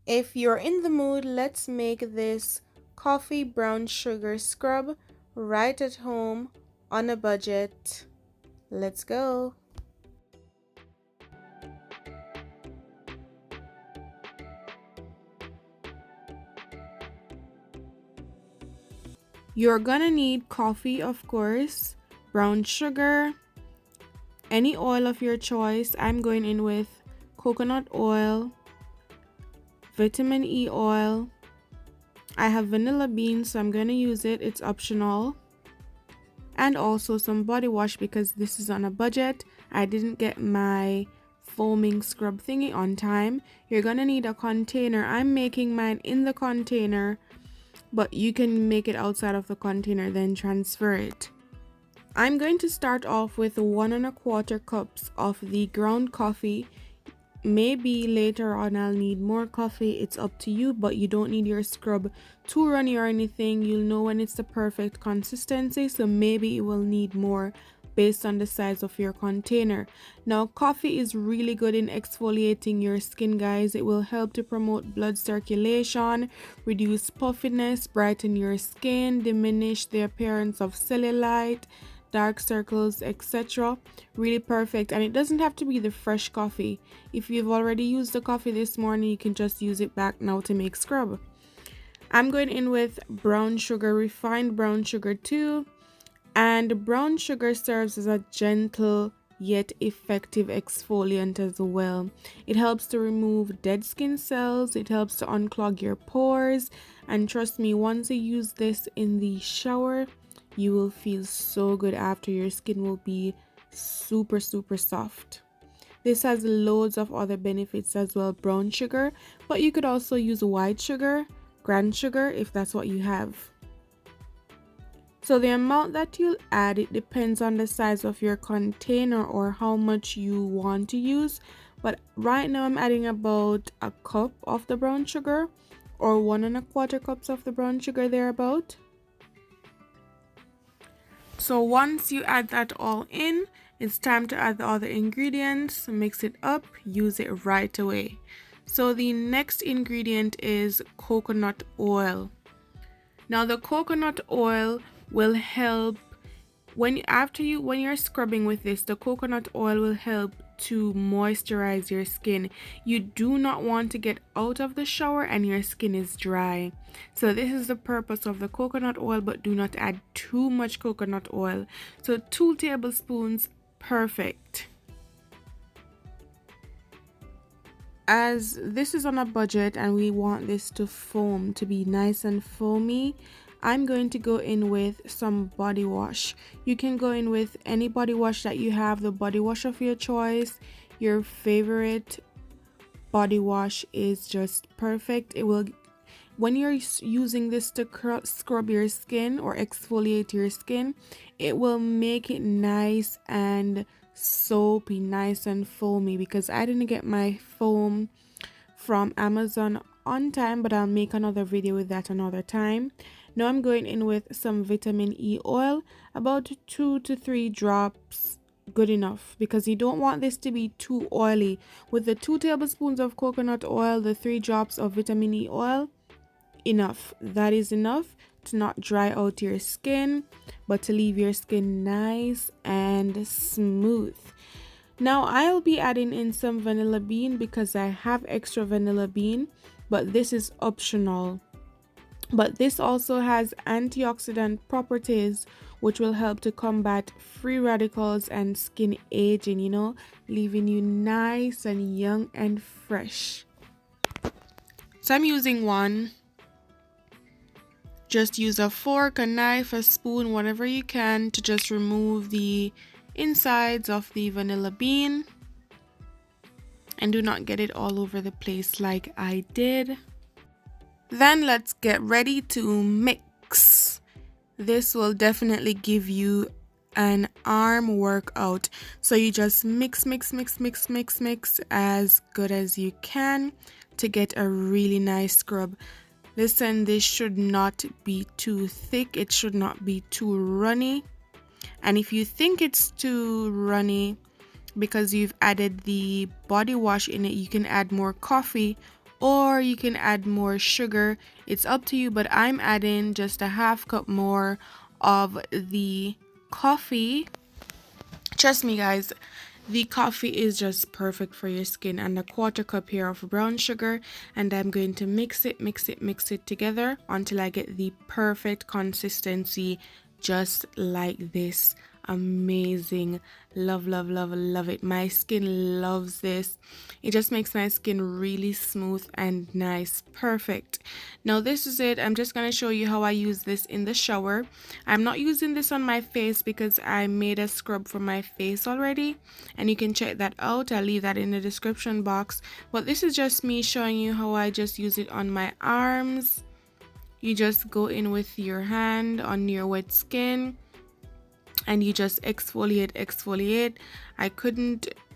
If you're in the mood, let's make this coffee brown sugar scrub right at home on a budget. Let's go. You're gonna need coffee, of course, brown sugar, any oil of your choice. I'm going in with coconut oil, vitamin E oil. I have vanilla beans, so I'm going to use it. It's optional. And also some body wash because this is on a budget. I didn't get my foaming scrub thingy on time. You're going to need a container. I'm making mine in the container, but you can make it outside of the container, then transfer it. I'm going to start off with 1¼ cups of the ground coffee. Maybe later on I'll need more coffee, it's up to you, but you don't need your scrub too runny or anything. You'll know when it's the perfect consistency, so maybe it will need more based on the size of your container. Now, coffee is really good in exfoliating your skin, guys. It will help to promote blood circulation, reduce puffiness, brighten your skin, diminish the appearance of cellulite, dark circles, etc. Really perfect. And it doesn't have to be the fresh coffee. If you've already used the coffee this morning, you can just use it back now to make scrub. I'm going in with brown sugar, refined brown sugar too. And brown sugar serves as a gentle yet effective exfoliant as well. It helps to remove dead skin cells, it helps to unclog your pores, and trust me, once you use this in the shower, you will feel so good after. Your skin will be super soft. This has loads of other benefits as well, brown sugar, but you could also use white sugar, grand sugar if that's what you have. So the amount that you'll add, it depends on the size of your container or how much you want to use. But right now I'm adding about a cup of the brown sugar or 1¼ cups of the brown sugar thereabout. So once you add that all in, it's time to add the other ingredients, mix it up, use it right away. So the next ingredient is coconut oil. Now the coconut oil will help when you're scrubbing with this. The coconut oil will help to moisturize your skin. You do not want to get out of the shower and your skin is dry. So this is the purpose of the coconut oil, but do not add too much coconut oil. So 2 tablespoons, perfect. As this is on a budget and we want this to foam, to be nice and foamy, I'm going to go in with some body wash. You can go in with any body wash that you have, the body wash of your choice. Your favorite body wash is just perfect. It will, when you're using this to scrub your skin or exfoliate your skin, it will make it nice and soapy, nice and foamy, because I didn't get my foam from Amazon on time, but I'll make another video with that another time. Now I'm going in with some vitamin E oil, about 2 to 3 drops, good enough, because you don't want this to be too oily. With the 2 tablespoons of coconut oil, the 3 drops of vitamin E oil, enough. That is enough to not dry out your skin, but to leave your skin nice and smooth. Now I'll be adding in some vanilla bean because I have extra vanilla bean, but this is optional. But this also has antioxidant properties which will help to combat free radicals and skin aging, you know, leaving you nice and young and fresh. So I'm using one. Just use a fork, a knife, a spoon, whatever you can to just remove the insides of the vanilla bean. And do not get it all over the place like I did. Then let's get ready to mix. This will definitely give you an arm workout. So you just mix as good as you can to get a really nice scrub. Listen, this should not be too thick. It should not be too runny. And if you think it's too runny because you've added the body wash in it, you can add more coffee or you can add more sugar. It's up to you, but I'm adding just a half cup more of the coffee. Trust me guys, the coffee is just perfect for your skin, and a quarter cup here of brown sugar, and I'm going to mix it together until I get the perfect consistency, just like this. Amazing. Love it. My skin loves this. It just makes my skin really smooth and nice. Perfect. Now this is it. I'm just going to show you how I use this in the shower. I'm not using this on my face because I made a scrub for my face already, and you can check that out. I'll leave that in the description box, but this is just me showing you how I just use it on my arms. You just go in with your hand on your wet skin and you just exfoliate.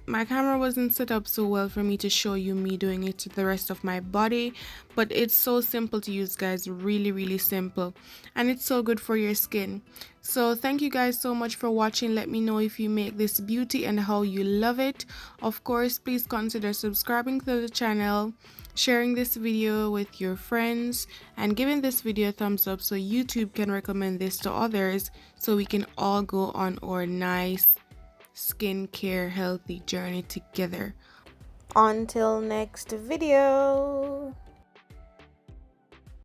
My camera wasn't set up so well for me to show you me doing it to the rest of my body, but it's so simple to use guys, really simple, and it's so good for your skin. So thank you guys so much for watching. Let me know if you make this beauty and how you love it. Of course, please consider subscribing to the channel, sharing this video with your friends, and giving this video a thumbs up so YouTube can recommend this to others, so we can all go on our nice skincare healthy journey together. Until next video.